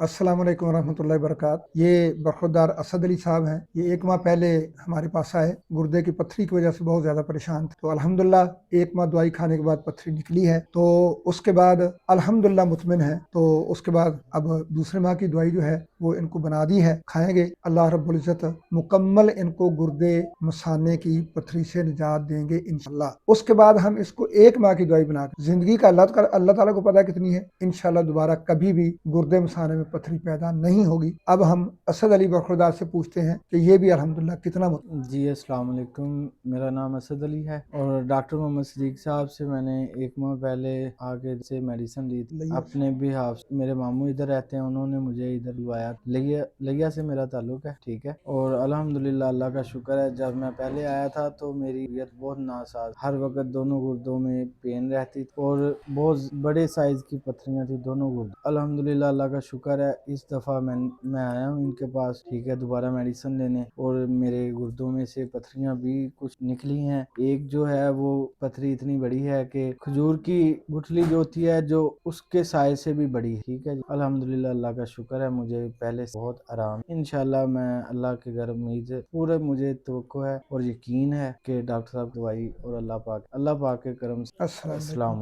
अस्सलाम वालेकुम रहमतुल्लाहि वबरकात। ये बरखुरदार असद अली साहब हैं। ये 1 माह पहले हमारे पास आए, गुर्दे की पत्थरी की वजह से बहुत ज़्यादा परेशान थे। तो अल्हम्दुलिल्लाह 1 माह दवाई खाने के बाद पत्थरी निकली है, तो उसके बाद अल्हम्दुलिल्लाह मुतमिन है। तो उसके बाद अब दूसरे माह की दवाई जो है वो इनको बना दी है, खाएंगे। अल्लाह रब्बुल इज़्ज़त मुकम्मल इनको गुर्दे मसाने की पत्थरी से निजात देंगे इंशाल्लाह। उसके बाद हम इसको 1 माह की दवाई बना के ज़िंदगी का अल्लाह ताला को पता है कितनी है, इंशाल्लाह दोबारा कभी भी गुर्दे मसाने में पत्थरी पैदा नहीं होगी। अब हम असद अली बरखुरदार से पूछते हैं कि ये भी अल्हम्दुलिल्लाह कितना जी अस्सलाम वालेकुम, मेरा नाम असद अली है और डॉक्टर मोहम्मद सिद्दीक साहब से मैंने 1 माह पहले आके से मेडिसिन ली थी अपने बिहाफ। मेरे मामू इधर रहते हैं, उन्होंने मुझे इधर बुलाया। लिया से मेरा ताल्लुक है, ठीक है। और अल्हम्दुलिल्लाह अल्लाह का शुक्र है, जब मैं पहले आया था तो मेरी तबीयत बहुत नासाज, हर वक्त दोनों गुर्दों में पेन रहती और बहुत बड़े साइज की पत्थरियां थी दोनों गुर्दों। अल्हम्दुलिल्लाह अल्लाह का शुक्र है, इस दफ़ा मैं आया हूँ इनके पास, ठीक है, दोबारा मेडिसिन लेने। और मेरे गुर्दों में से पत्थरियां भी कुछ निकली हैं। एक जो है वो पत्थरी इतनी बड़ी है कि खजूर की गुठली जो होती है जो उसके साइज से भी बड़ी है, ठीक है जी। अल्हम्दुलिल्लाह अल्लाह का शुक्र है, मुझे पहले से बहुत आराम। इंशाल्लाह मैं अल्लाह के घर उम्मीद पूरे मुझे तवक्को है और यकीन है कि डॉक्टर साहब दवाई और अल्लाह पाक के करम से। अस्सलाम वालेकुम। अस्सलाम।